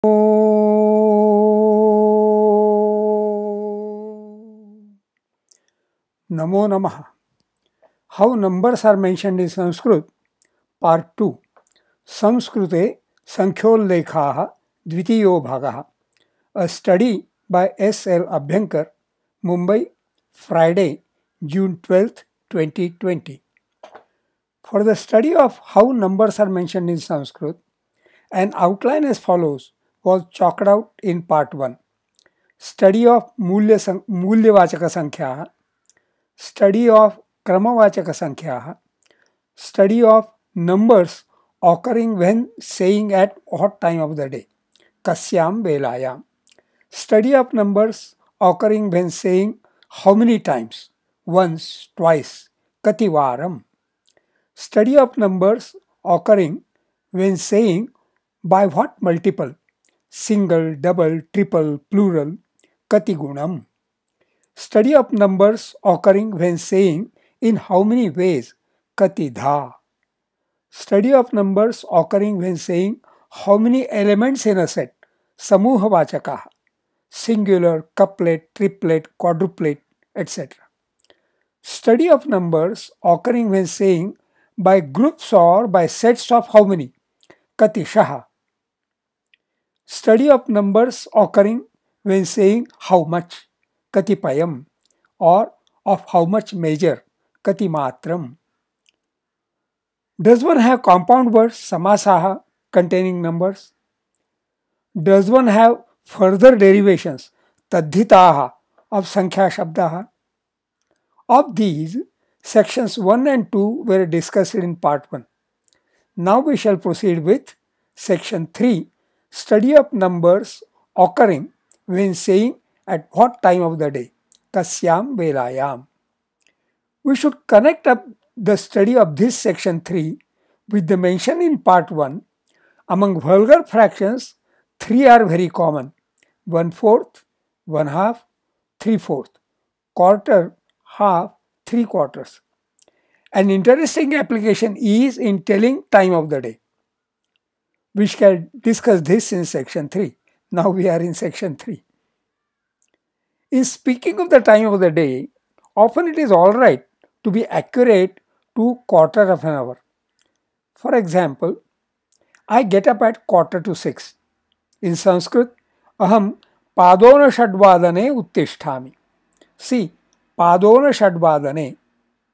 Namo Namaha. How numbers are mentioned in Sanskrit, Part 2. Samskrute Sankhyolekhaha Dvitiyo Bhagaha. A study by S.L. Abhyankar, Mumbai, Friday, June 12, 2020. For the study of how numbers are mentioned in Sanskrit, an outline as follows was chalked out in Part 1. Study of Mulyavachaka Sankhyaha, study of Kramavachaka Sankhyaha, study of numbers occurring when saying at what time of the day, Kasyam Velayam, study of numbers occurring when saying how many times, once, twice, Kativaram, study of numbers occurring when saying by what multiple, single, double, triple, plural, Katigunam, study of numbers occurring when saying in how many ways, Katidha, study of numbers occurring when saying how many elements in a set, Samuhavachakaha, singular, couplet, triplet, quadruplet, etc. Study of numbers occurring when saying by groups or by sets of how many, Katishaha. Study of numbers occurring when saying how much, Katipayam, or of how much measure, Katimatram. Does one have compound words, Samasaha, containing numbers? Does one have further derivations, Tadhitaha, of Sankhya Shabdaha? Of these, sections 1 and 2 were discussed in Part 1. Now we shall proceed with Section 3, study of numbers occurring when saying at what time of the day, Kasyam Velayam. We should connect up the study of this Section 3 with the mention in Part 1. Among vulgar fractions, 3 are very common: 1/4, 1/2, 3/4, quarter, half, 3/4. An interesting application is in telling time of the day. We shall discuss this in Section 3. Now we are in Section 3. In speaking of the time of the day, often it is all right to be accurate to quarter of an hour. For example, I get up at 5:45. In Sanskrit, aham padona shadvadane uttisthami. See, padona shadvadane,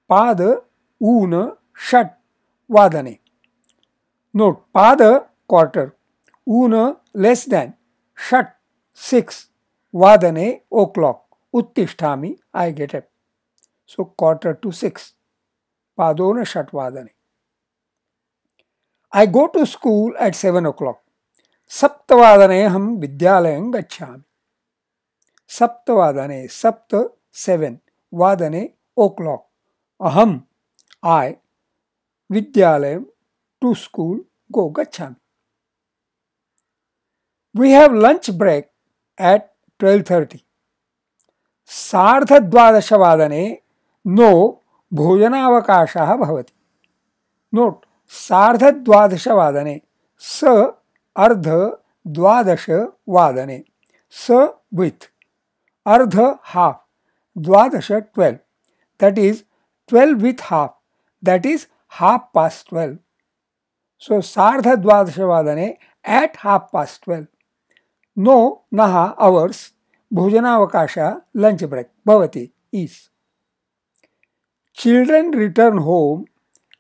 pada, una, shad, vadane. Note, pada, quarter, una, less than, shad, 6, vadane, o'clock, uttisthami, I get up. So 5:45, padona shatvadane. I go to school at 7 o'clock. Saptavadane ham vidyalayam gacchami. Saptavadane, sapta, 7, vadane, o'clock. Aham, I, vidyalayam, to school, go gacchami. We have lunch break at 12:30. सार्धद्वादशवादने no भोजनावकाशः भवति. Note, सार्धद्वादशवादने, स अर्ध द्वादश वादने, स with, अर्ध half, द्वादश 12, that is 12 with half, that is 12:30. So सार्धद्वादशवादने, at 12:30. No naha, hours, bhojanavakasha, lunch break, bhavati, is. Children return home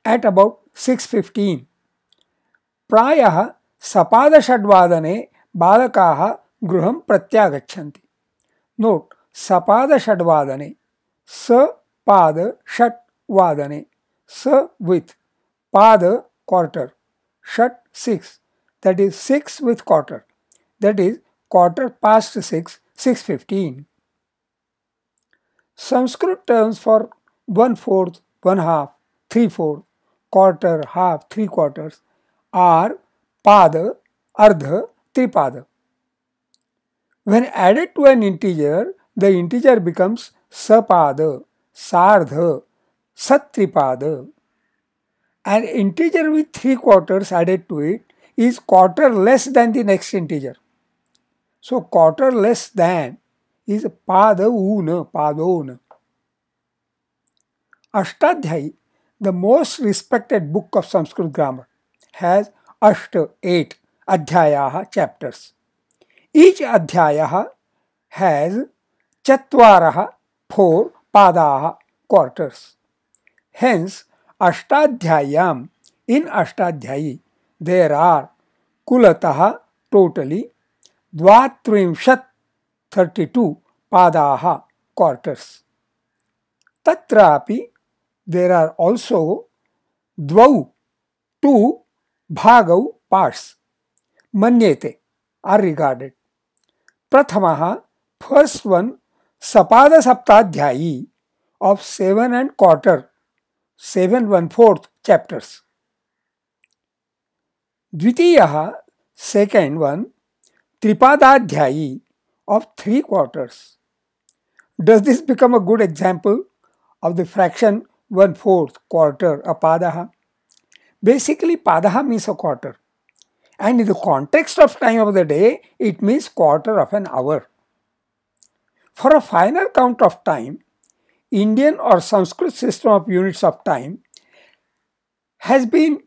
at about 6:15. Prayah sapadashadvadane balakaha gruham pratyagachanti. Note, sapadashadvadane, sa pada shat vadane, sa with, pada quarter, shat 6, that is 6 with quarter, that is 6:15, 6:15. Sanskrit terms for 1/4, 1/2, 3/4, quarter, half, 3/4 are pada, ardha, tripada. When added to an integer, the integer becomes sapada, sardha, satripada. An integer with 3/4 added to it is quarter less than the next integer. So quarter less than is Padauna, Padona. Ashtadhyayi, the most respected book of Sanskrit grammar, has 8 adhyayaha chapters. Each adhyayaha has chatvaraha 4 padaha quarters. Hence, Ashtadhyayam, in Ashtadhyayi, there are kulataha totally Dvatrimshat 32 padaha quarters. Tatrapi, there are also Dvau 2 bhagau parts. Manyete are regarded. Prathamaha, first one, Sapada Saptadhyayi of 7 and quarter, 7 1/4 chapters. Dvitiyaha, second one, Tripadadhyayi of 3 quarters. Does this become a good example of the fraction 1/4 quarter, a padaha? Basically, padaha means a quarter. And in the context of time of the day, it means quarter of an hour. For a finer count of time, Indian or Sanskrit system of units of time has been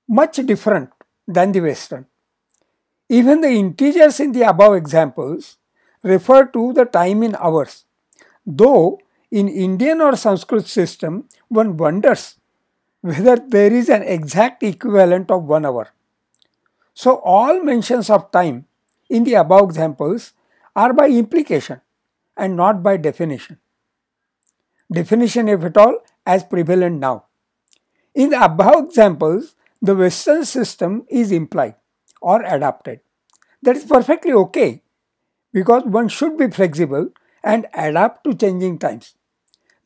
much different than the Western. Even the integers in the above examples refer to the time in hours, though in Indian or Sanskrit system one wonders whether there is an exact equivalent of 1 hour. So all mentions of time in the above examples are by implication and not by definition. Definition, if at all, as prevalent now. In the above examples, the Western system is implied or adapted. That is perfectly okay because one should be flexible and adapt to changing times.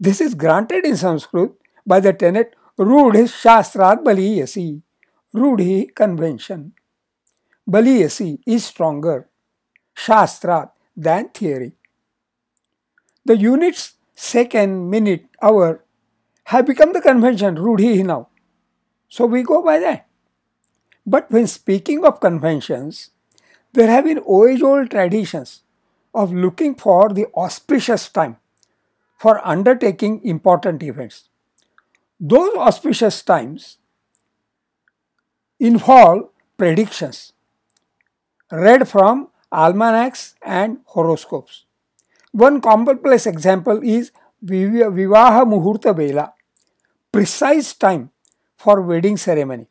This is granted in Sanskrit by the tenet Rudhi Shastrat Baliyasi. Rudhi, convention. Baliyasi is stronger, Shastrat, than theory. The units second, minute, hour have become the convention, Rudhi now. So we go by that. But when speaking of conventions, there have been age-old traditions of looking for the auspicious time for undertaking important events. Those auspicious times involve predictions read from almanacs and horoscopes. One commonplace example is Vivaha Muhurta Vela, precise time for wedding ceremony,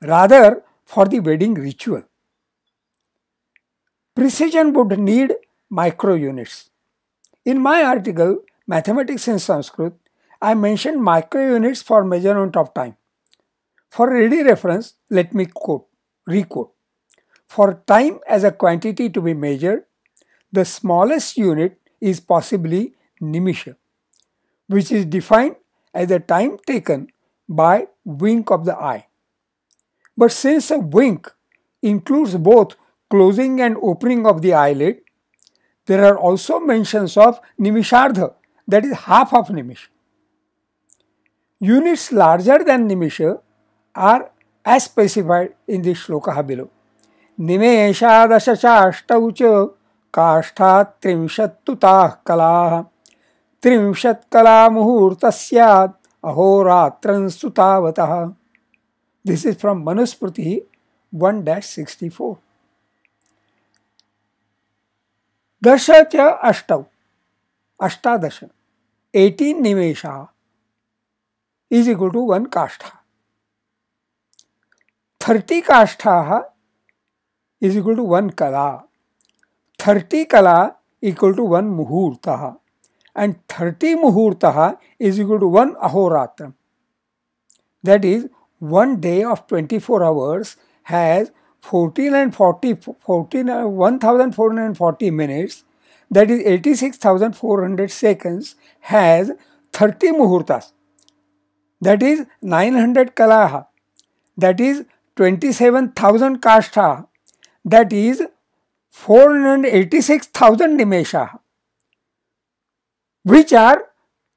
rather for the wedding ritual. Precision would need micro units. In my article, Mathematics in Sanskrit, I mentioned micro units for measurement of time. For ready reference, let me requote. For time as a quantity to be measured, the smallest unit is possibly nimisha, which is defined as the time taken by wink of the eye. But since a wink includes both closing and opening of the eyelid, there are also mentions of nimishardha, that is half of nimish. Units larger than nimisha are as specified in the shloka below. निमेषादशचाष्टौ च काष्ठात् त्रिंशत्तुताः कलाः त्रिंशत्कलामुहूर्तस्यात् अहोरात्रं सुतावतः. This is from Manusmriti 1-64. दश च अष्टौ, अष्टादश, 18 निमेषाः is equal to 1 काष्ठा. 30 काष्ठाः is equal to 1 kala. 30 kala equal to 1 muhurtaha. And 30 muhurtaha is equal to 1 ahoratra. That is, 1 day of 24 hours has 1440 minutes, that is 86,400 seconds, has 30 muhurtas, that is 900 kalaha, that is 27,000 kashtha, that is 486,000 nimesha, which are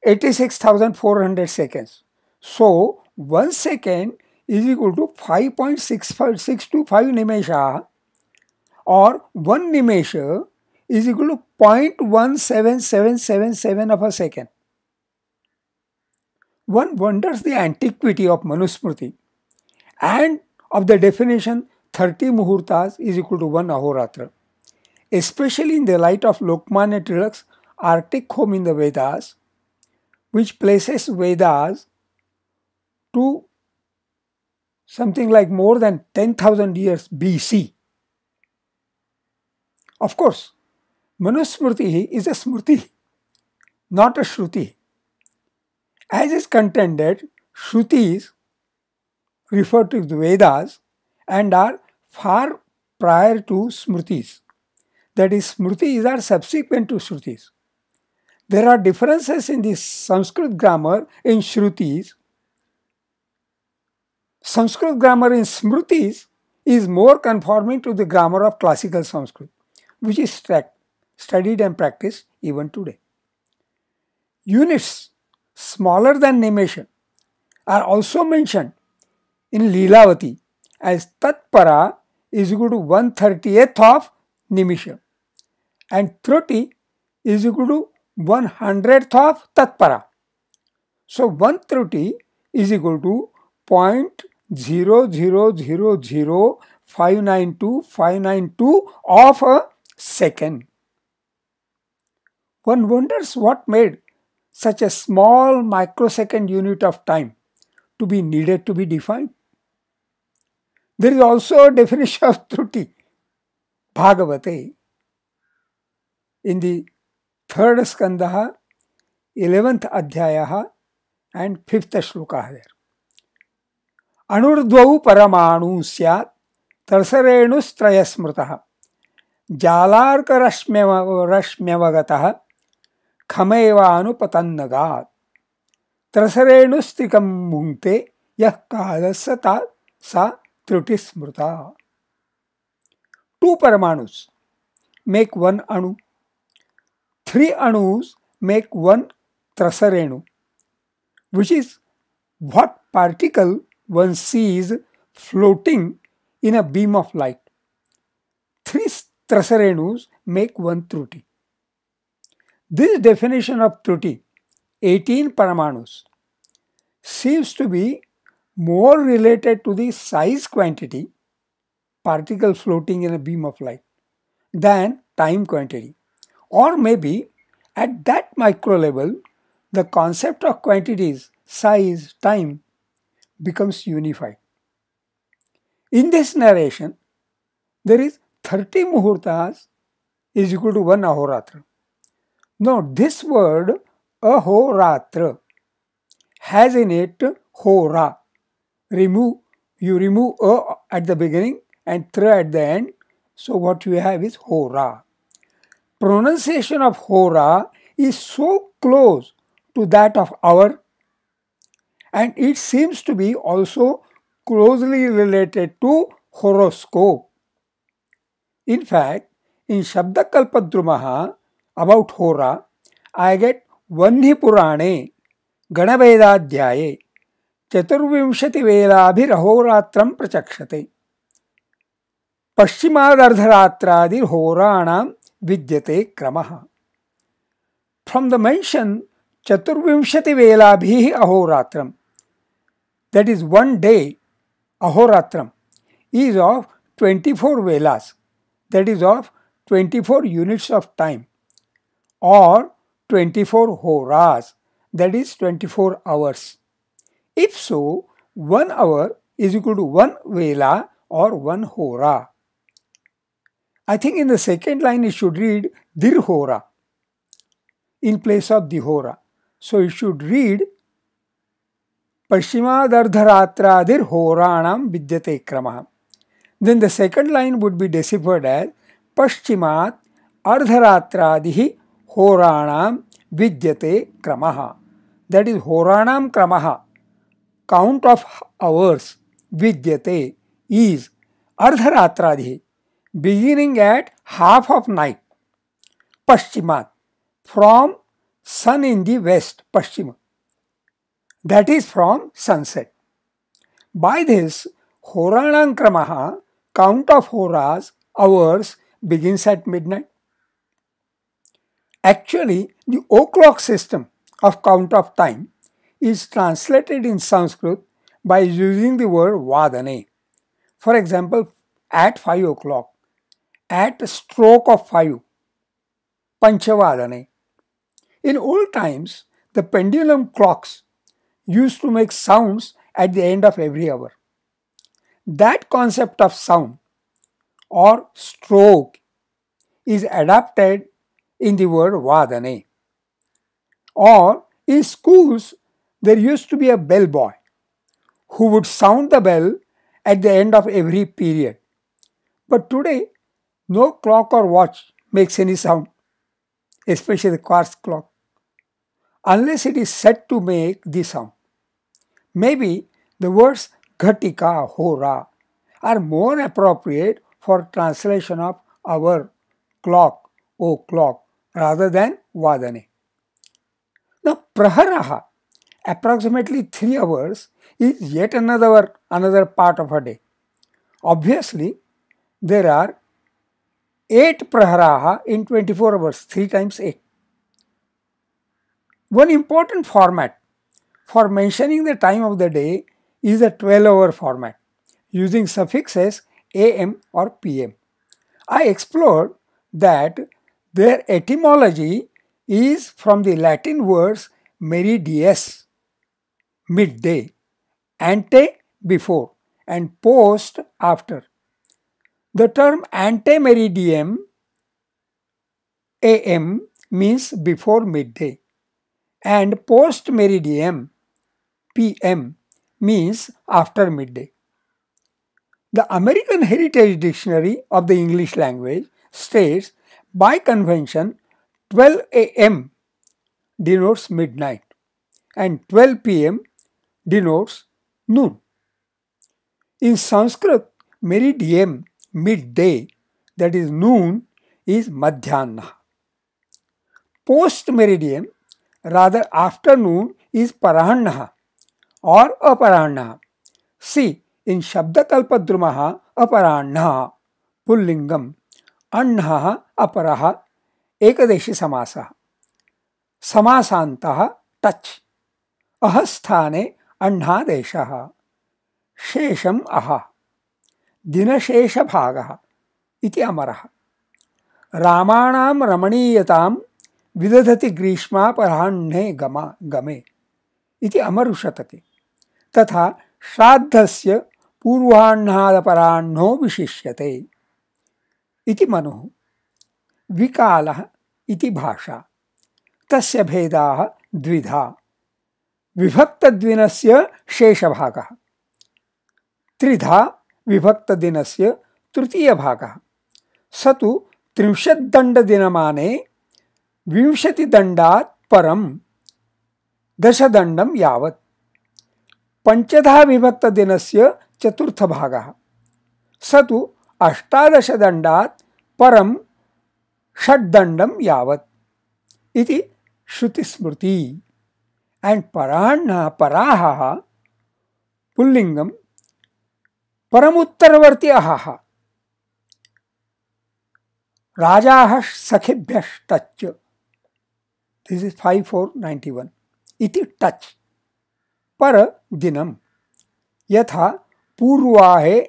86,400 seconds. So 1 second is equal to 5.625 nimesha, or 1 nimesha is equal to 0.17777 of a second. One wonders the antiquity of Manusmriti and of the definition 30 muhurtas is equal to 1 ahoratra, especially in the light of Lokmanya Tilak's Arctic home in the Vedas, which places Vedas to something like more than 10,000 years BC. Of course, Manusmriti is a smriti, not a shruti. As is contended, shrutis refer to the Vedas and are far prior to smritis. That is, smritis are subsequent to shrutis. There are differences in the Sanskrit grammar in shrutis. Sanskrit grammar in smritis is more conforming to the grammar of classical Sanskrit, which is studied and practiced even today. Units smaller than nimesha are also mentioned in Leelavati as Tatpara is equal to 1/30th of nimesha and Truti is equal to 1/100th of Tatpara. So 1 Truti is equal to 0.0000592 of a second. One wonders what made such a small microsecond unit of time to be needed to be defined. There is also a definition of Truti, Bhagavate, in the 3rd Skandaha, 11th Adhyayaha and 5th Shloka there. Anurdvau paramanu syat tarsarenustraya smritaha jalarkarashmyavagataha khamevanu Trasarenu mungte yah kadasata sa truti smrita. 2 paramanus make 1 anu. 3 anus make 1 trasarenu, which is what particle one sees floating in a beam of light. 3 trasarenus make 1 truti. This definition of truti, 18 paramanus, seems to be more related to the size quantity, particle floating in a beam of light, than time quantity. Or maybe at that micro level, the concept of quantities, size, time becomes unified. In this narration, there is 30 muhurtas is equal to 1 ahoratra. Now, this word ahoratra has in it hora. You remove a at the beginning and tra at the end. So what you have is hora. Pronunciation of hora is so close to that of hour, and it seems to be also closely related to horoscope. In fact, in Shabdakalpadrumaha about hora, I get Vanhi Purane Ganavedadhyaye Chaturvimshati Velabhirahoratram Prachakshate Paschimādardharatradir Horanam Vidyate Kramaha. From the mention Chaturvimshati Velabhihi Ahoratram, that is 1 day, Ahoratram, is of 24 velas, that is of 24 units of time, or 24 horas, that is 24 hours. If so, 1 hour is equal to 1 vela or 1 hora. I think in the second line it should read dirhora in place of dihora. So it should read Paschimādardharatradir horanam vidyate kramaha. Then the second line would be deciphered as Paschimāt ardharatradihi horanam vidyate kramaha. That is horanam kramaha, count of hours, vidyate is ardharatradihi, beginning at half of night. Paschimāt, from sun in the west, Paschima, that is from sunset. By this, Horanam Kramaha, count of horas, hours begins at midnight. Actually, the o'clock system of count of time is translated in Sanskrit by using the word vadane. For example, at 5 o'clock, at stroke of 5, panchavadane. In old times, the pendulum clocks used to make sounds at the end of every hour. That concept of sound or stroke is adapted in the word vadane. Or in schools, there used to be a bellboy who would sound the bell at the end of every period. But today, no clock or watch makes any sound, especially the quartz clock, unless it is set to make the sound. Maybe the words ghatika, hora are more appropriate for translation of hour, clock, o'clock rather than vadane. Now, praharaha, approximately 3 hours, is yet another part of a day. Obviously, there are 8 praharaha in 24 hours, 3 times 8. One important format for mentioning the time of the day is the 12-hour format, using suffixes am or pm. I explored that their etymology is from the Latin words meridies, midday, ante, before, and post, after. The term ante meridiem, am, means before midday, and post meridiem, pm, means after midday. The American Heritage Dictionary of the English language states, by convention, 12 am denotes midnight and 12 pm denotes noon. In Sanskrit, meridiem, midday, that is noon, is madhyana. Post meridiem, rather afternoon, is parahana or aparahana. See, in Shabdakalpadrumaha aparahana, pullingam, annaha aparaha, ekadeshi samasa. Samasantaha touch. Ahasthane annadeshaha. Shesham aha. Dinashesha bhagaha. Iti amaraha. Ramanam ramaniyatam vidadhati grishma parahanne game. Iti amarushatati. Tatha श्राद्धस्य पूर्वाह्नादपराह्नो विशिष्यते इति मनुः. विकालः इति भाषा. तस्य भेदाः द्विधा. विभक्तद्विनस्य शेषभागः. त्रिधा विभक्तदिनस्य तृतीयभागः. स तु 30 दण्डदिनमाने 20 दण्डात् परं 10 दण्डं यावत्. पंचधा विभक्त दिनस्य चतुर्थ भागः. स तु 18 दण्डात् परं 6 दण्डं यावत् इति श्रुतिस्मृति. And parahana, parahaha, pullingam, paramuttaravarti ahaha. Rajaha sakhibhyashtach. This is 5491. Iti touch. पर दिनम यथा पूर्वाहे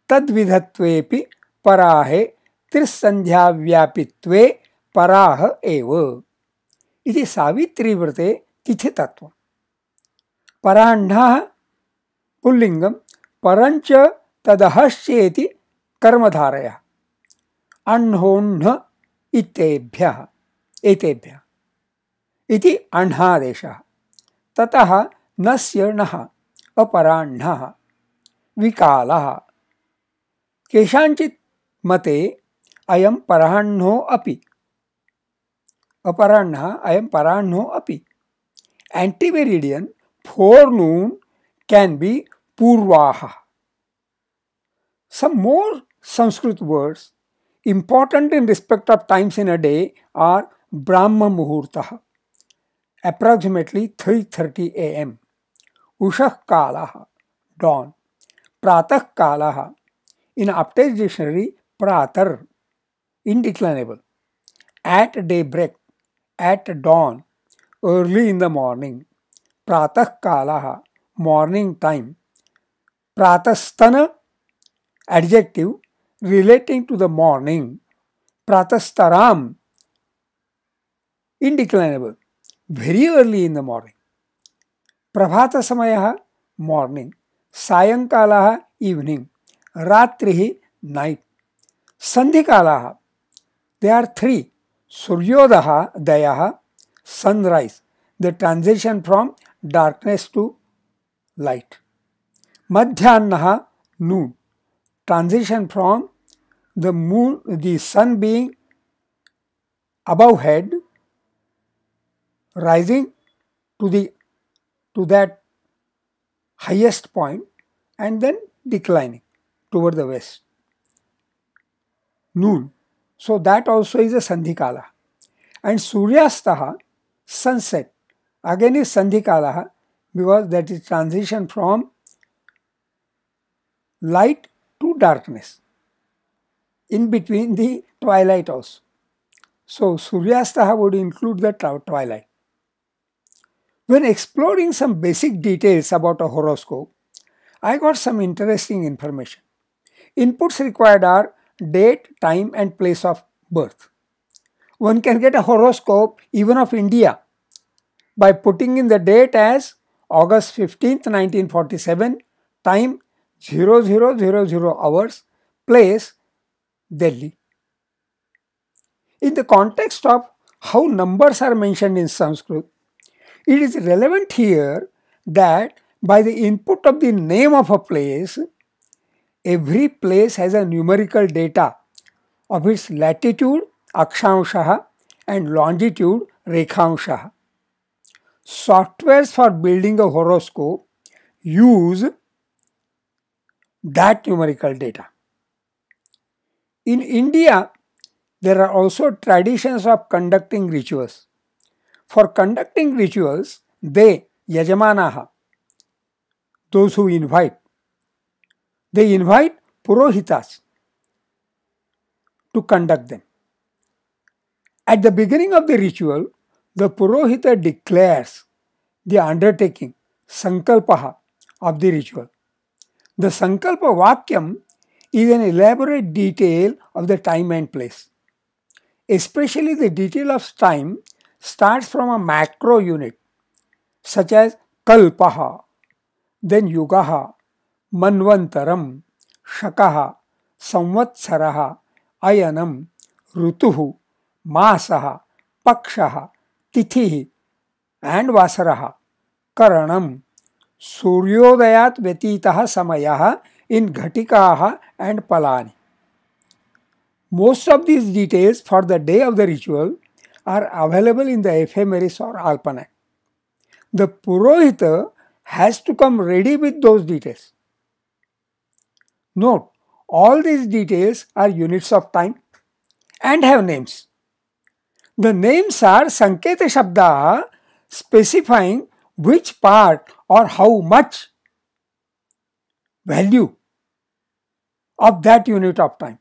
तद्विधत्वेपि पराहे त्रिसंध्याव्यापित्वे पराह एव इति सावित्रीव्रते तिथितत्वम्. पराह्नः पुल्लिंगम परंच तदहश्चेति कर्मधारयः. अह्नोह्न इत्येभ्यः एतेभ्यः इति अह्नादेशः. ततः नस्य नः अपराह्नः विकालः. केषाञ्चित् मते अयं पराह्नो अपि. अपराह्नः अयं पराह्नो अपि. Antimeridien, forenoon, can be purvaha. Some more Sanskrit words important in respect of times in a day are Brahma Muhurtah, approximately 3:30 am. Ushah Kalaha, dawn. Pratah Kalaha, in Aptez dictionary, Pratar, indeclinable, at daybreak, at dawn, early in the morning, pratah kalaha, morning time, pratastana, adjective relating to the morning, pratastaram, indeclinable, very early in the morning, prabhata samayah, morning, sayankalah, evening, ratrihi, night, sandhikalah, there are three, suryodaha, dayaha, sunrise, the transition from darkness to light, madhyannaha, noon, transition from the sun being above head, rising to that highest point and then declining toward the west. Noon. So that also is a Sandhikala. And Suryastaha, sunset, again is Sandhikala because that is transition from light to darkness. In between the twilight also. So Suryastaha would include the twilight. When exploring some basic details about a horoscope, I got some interesting information. Inputs required are date, time and place of birth. One can get a horoscope even of India by putting in the date as August 15th, 1947, time 0000 hours, place Delhi. In the context of how numbers are mentioned in Sanskrit, it is relevant here that by the input of the name of a place, every place has a numerical data of its latitude, akshanshaha, and longitude, rekhanshaha. Softwares for building a horoscope use that numerical data. In India, there are also traditions of conducting rituals. For conducting rituals, they, yajamanaha, those who invite, they invite purohitas to conduct them. At the beginning of the ritual, the purohita declares the undertaking, sankalpaha, of the ritual. The sankalpa vakyam is an elaborate detail of the time and place. Especially the detail of time starts from a macro unit such as kalpaha, then yugaha, manvantaram, shakaha, samvatsaraha, ayanam, rutuhu, masaha, pakshaha, tithihi and vasaraha, karanam, suryodayat vyatitaha samayah in ghatikaha and palani. Most of these details for the day of the ritual are available in the ephemeris or almanac. The purohita has to come ready with those details. Note, all these details are units of time and have names. The names are Sanketa Shabda specifying which part or how much value of that unit of time.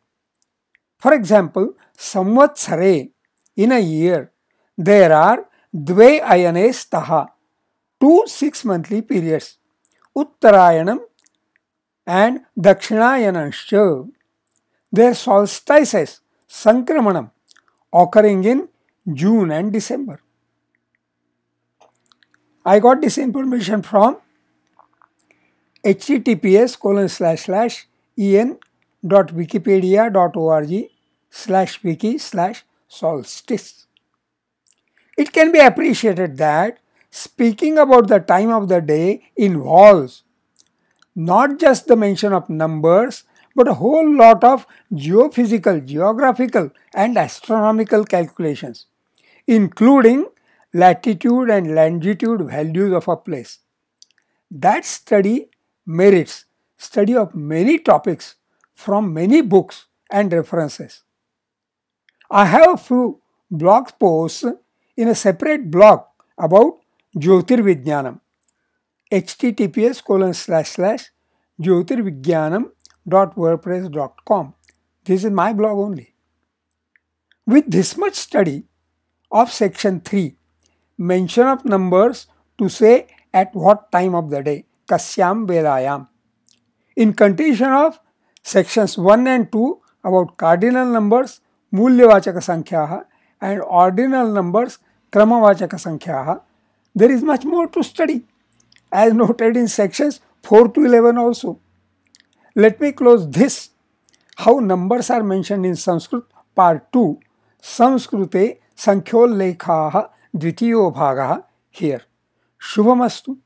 For example, Samvatsare, in a year, there are Dve Ayanes Taha, 2 6-monthly periods, Uttarayanam and Dakshinayanascha. Their solstices, Sankramanam, occurring in June and December. I got this information from https://en.wikipedia.org/wiki/solstice. It can be appreciated that speaking about the time of the day involves not just the mention of numbers, but a whole lot of geophysical, geographical and astronomical calculations, including latitude and longitude values of a place. That study merits study of many topics from many books and references. I have a few blog posts in a separate blog about Jyotirvijnanam, https://jyotirvijnanam.wordpress.com. This is my blog only. With this much study of section 3, mention of numbers to say at what time of the day, kasyam velayam. In continuation of sections 1 and 2 about cardinal numbers, mulyavachaka sankhyaha, and ordinal numbers, kramavachaka sankhyaha, there is much more to study, as noted in sections 4 to 11 also. Let me close this, how numbers are mentioned in Sanskrit, part 2, Samskrute Sankhyolekhaah Dvitiyo Bhagaah, here. Shubhamastu.